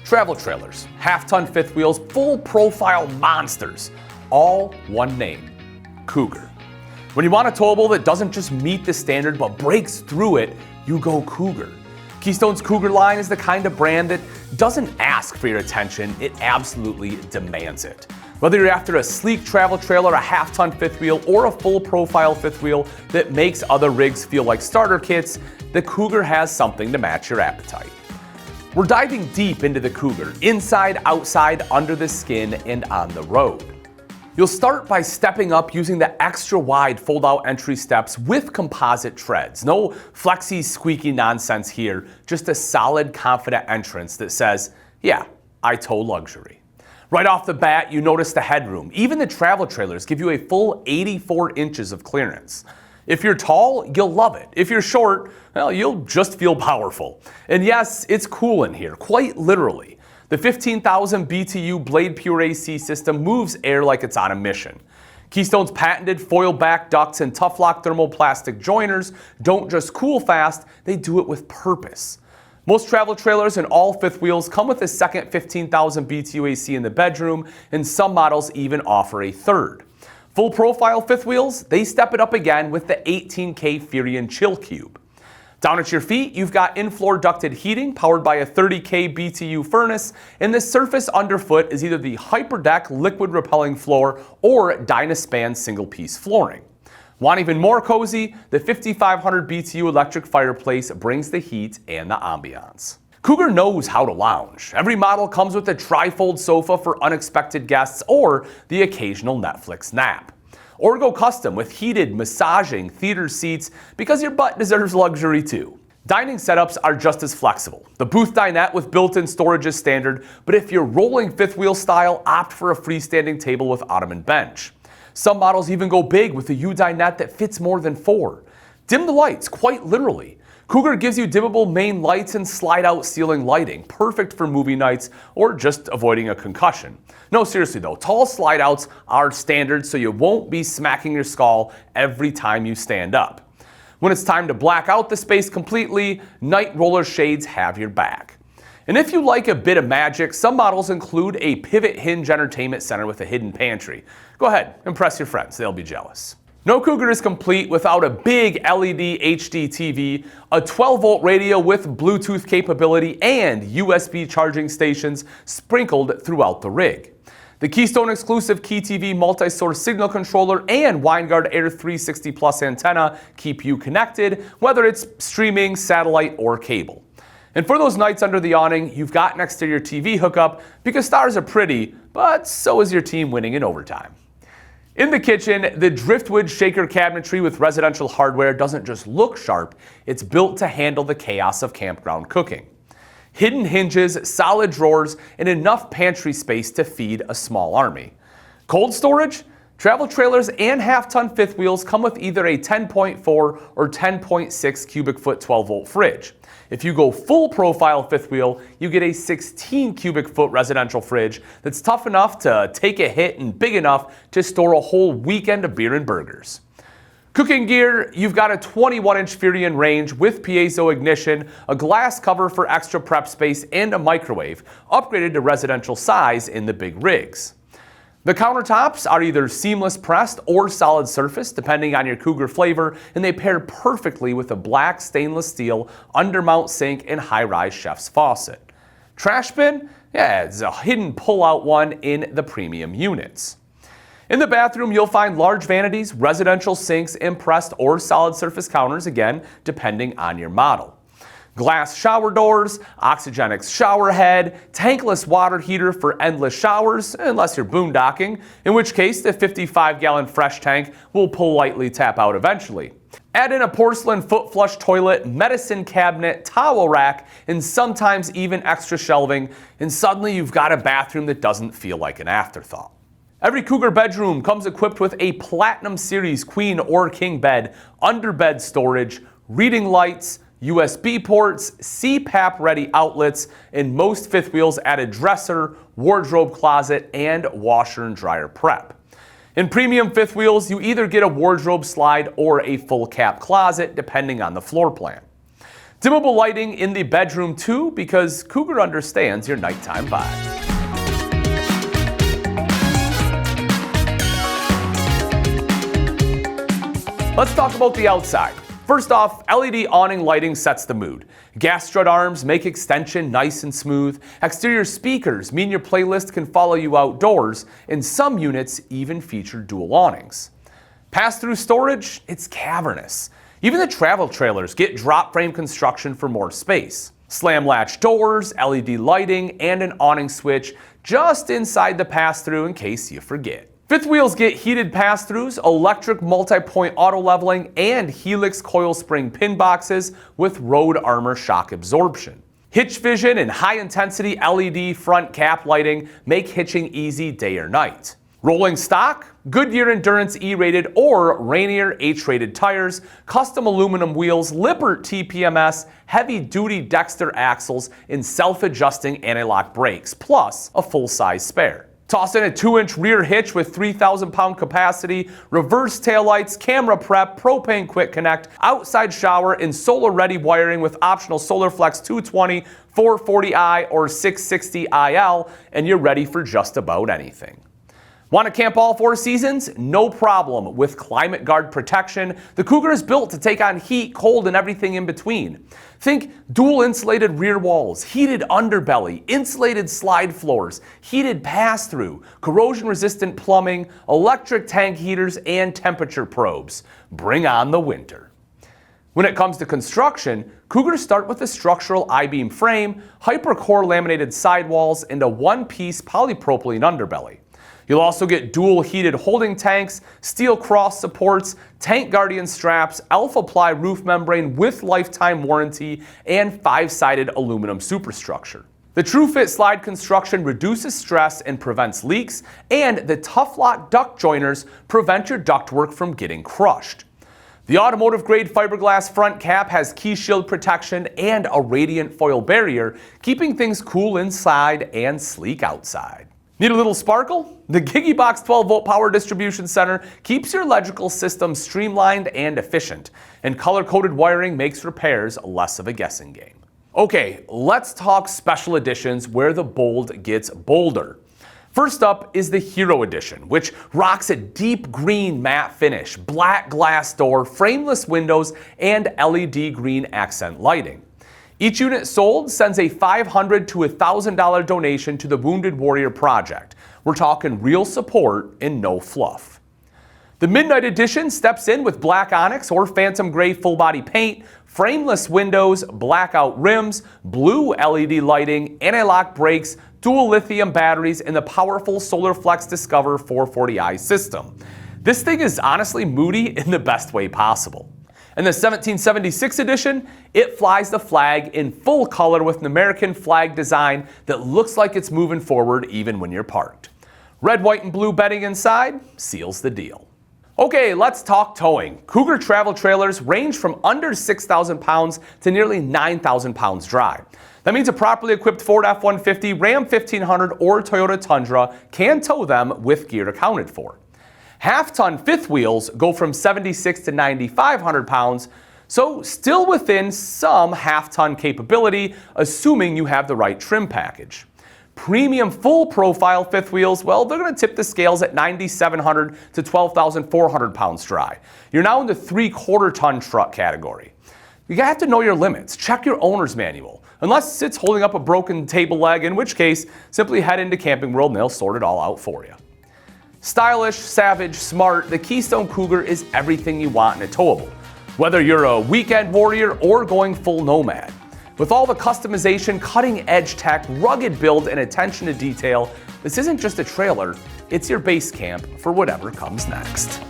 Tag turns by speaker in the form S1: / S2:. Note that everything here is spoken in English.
S1: Travel trailers, half-ton fifth wheels, full profile monsters, all one name, Cougar. When you want a towable that doesn't just meet the standard but breaks through it, you go Cougar. Keystone's Cougar line is the kind of brand that doesn't ask for your attention, it absolutely demands it. Whether you're after a sleek travel trailer, a half-ton fifth wheel, or a full profile fifth wheel that makes other rigs feel like starter kits, the Cougar has something to match your appetite. We're diving deep into the Cougar, inside, outside, under the skin, and on the road. You'll start by stepping up using the extra wide fold-out entry steps with composite treads. No flexy, squeaky nonsense here, just a solid, confident entrance that says, yeah, I tow luxury. Right off the bat, you notice the headroom. Even the travel trailers give you a full 84 inches of clearance. If you're tall, you'll love it. If you're short, well, you'll just feel powerful. And yes, it's cool in here, quite literally. The 15,000 BTU Blade Pure AC system moves air like it's on a mission. Keystone's patented foil back ducts and tough lock thermoplastic joiners don't just cool fast, they do it with purpose. Most travel trailers and all fifth wheels come with a second 15,000 BTU AC in the bedroom, and some models even offer a third. Full profile fifth wheels, they step it up again with the 18K Furion Chill Cube. Down at your feet, you've got in-floor ducted heating powered by a 30K BTU furnace, and the surface underfoot is either the HyperDeck liquid repelling floor or Dynaspan single-piece flooring. Want even more cozy? The 5500 BTU electric fireplace brings the heat and the ambiance. Cougar knows how to lounge. Every model comes with a tri-fold sofa for unexpected guests or the occasional Netflix nap. Or go custom with heated, massaging theater seats because your butt deserves luxury too. Dining setups are just as flexible. The booth dinette with built-in storage is standard, but if you're rolling fifth wheel style, opt for a freestanding table with ottoman bench. Some models even go big with a U-dinette that fits more than 4. Dim the lights, quite literally. Cougar gives you dimmable main lights and slide-out ceiling lighting, perfect for movie nights or just avoiding a concussion. No, seriously though, tall slide-outs are standard so you won't be smacking your skull every time you stand up. When it's time to black out the space completely, night roller shades have your back. And if you like a bit of magic, some models include a pivot hinge entertainment center with a hidden pantry. Go ahead, impress your friends, they'll be jealous. No Cougar is complete without a big LED HD TV, a 12-volt radio with Bluetooth capability, and USB charging stations sprinkled throughout the rig. The Keystone exclusive Key TV multi-source signal controller and WineGuard Air 360 Plus antenna keep you connected, whether it's streaming, satellite, or cable. And for those nights under the awning, you've got an exterior TV hookup because stars are pretty, but so is your team winning in overtime. In the kitchen, the driftwood shaker cabinetry with residential hardware doesn't just look sharp, it's built to handle the chaos of campground cooking. Hidden hinges, solid drawers, and enough pantry space to feed a small army. Cold storage? Travel trailers and half-ton fifth wheels come with either a 10.4 or 10.6 cubic foot 12-volt fridge. If you go full profile fifth wheel, you get a 16 cubic foot residential fridge that's tough enough to take a hit and big enough to store a whole weekend of beer and burgers. Cooking gear, you've got a 21-inch Furion range with piezo ignition, a glass cover for extra prep space, and a microwave, upgraded to residential size in the big rigs. The countertops are either seamless pressed or solid surface, depending on your Cougar flavor, and they pair perfectly with a black stainless steel undermount sink and high-rise chef's faucet. Trash bin? Yeah, it's a hidden pull-out one in the premium units. In the bathroom, you'll find large vanities, residential sinks, and pressed or solid surface counters, again, depending on your model. Glass shower doors, Oxygenics shower head, tankless water heater for endless showers, unless you're boondocking, in which case the 55-gallon fresh tank will politely tap out eventually. Add in a porcelain foot flush toilet, medicine cabinet, towel rack, and sometimes even extra shelving, and suddenly you've got a bathroom that doesn't feel like an afterthought. Every Cougar bedroom comes equipped with a Platinum Series queen or king bed, underbed storage, reading lights, USB ports, CPAP-ready outlets, and most fifth wheels add a dresser, wardrobe closet, and washer and dryer prep. In premium fifth wheels, you either get a wardrobe slide or a full cap closet, depending on the floor plan. Dimmable lighting in the bedroom too, because Cougar understands your nighttime vibe. Let's talk about the outside. First off, LED awning lighting sets the mood. Gas strut arms make extension nice and smooth. Exterior speakers mean your playlist can follow you outdoors, and some units even feature dual awnings. Pass-through storage, it's cavernous. Even the travel trailers get drop frame construction for more space. Slam latch doors, LED lighting, and an awning switch just inside the pass-through in case you forget. Fifth wheels get heated pass-throughs, electric multi-point auto leveling, and Helix coil spring pin boxes with road armor shock absorption. Hitch vision and high-intensity LED front cap lighting make hitching easy day or night. Rolling stock, Goodyear Endurance E-rated or Rainier H-rated tires, custom aluminum wheels, Lippert TPMS, heavy-duty Dexter axles, and self-adjusting anti-lock brakes, plus a full-size spare. Toss in a 2-inch rear hitch with 3,000-pound capacity, reverse taillights, camera prep, propane quick connect, outside shower, and solar-ready wiring with optional SolarFlex 220, 440i, or 660IL, and you're ready for just about anything. Want to camp all 4 seasons? No problem. With Climate Guard protection, the Cougar is built to take on heat, cold, and everything in between. Think dual insulated rear walls, heated underbelly, insulated slide floors, heated pass-through, corrosion-resistant plumbing, electric tank heaters, and temperature probes. Bring on the winter. When it comes to construction, Cougars start with a structural I-beam frame, hypercore laminated sidewalls, and a one-piece polypropylene underbelly. You'll also get dual heated holding tanks, steel cross supports, tank guardian straps, Alpha-Ply roof membrane with lifetime warranty, and 5-sided aluminum superstructure. The TrueFit slide construction reduces stress and prevents leaks, and the Tough-Lock duct joiners prevent your ductwork from getting crushed. The automotive-grade fiberglass front cap has key shield protection and a radiant foil barrier, keeping things cool inside and sleek outside. Need a little sparkle? The GigiBox 12-volt power distribution center keeps your electrical system streamlined and efficient, and color-coded wiring makes repairs less of a guessing game. Okay, let's talk special editions where the bold gets bolder. First up is the Hero Edition, which rocks a deep green matte finish, black glass door, frameless windows, and LED green accent lighting. Each unit sold sends a $500 to $1,000 donation to the Wounded Warrior Project. We're talking real support and no fluff. The Midnight Edition steps in with black onyx or phantom gray full body paint, frameless windows, blackout rims, blue LED lighting, anti-lock brakes, dual lithium batteries, and the powerful SolarFlex Discover 440i system. This thing is honestly moody in the best way possible. In the 1776 edition, it flies the flag in full color with an American flag design that looks like it's moving forward even when you're parked. Red, white, and blue bedding inside seals the deal. Okay, let's talk towing. Cougar travel trailers range from under 6,000 pounds to nearly 9,000 pounds dry. That means a properly equipped Ford F-150, Ram 1500, or Toyota Tundra can tow them with gear accounted for. Half-ton fifth wheels go from 76 to 9,500 pounds, so still within some half-ton capability, assuming you have the right trim package. Premium full-profile fifth wheels, well, they're going to tip the scales at 9,700 to 12,400 pounds dry. You're now in the 3/4 ton truck category. You have to know your limits. Check your owner's manual, unless it's holding up a broken table leg, in which case, simply head into Camping World and they'll sort it all out for you. Stylish, savage, smart, the Keystone Cougar is everything you want in a towable, whether you're a weekend warrior or going full nomad. With all the customization, cutting-edge tech, rugged build, and attention to detail, this isn't just a trailer, it's your base camp for whatever comes next.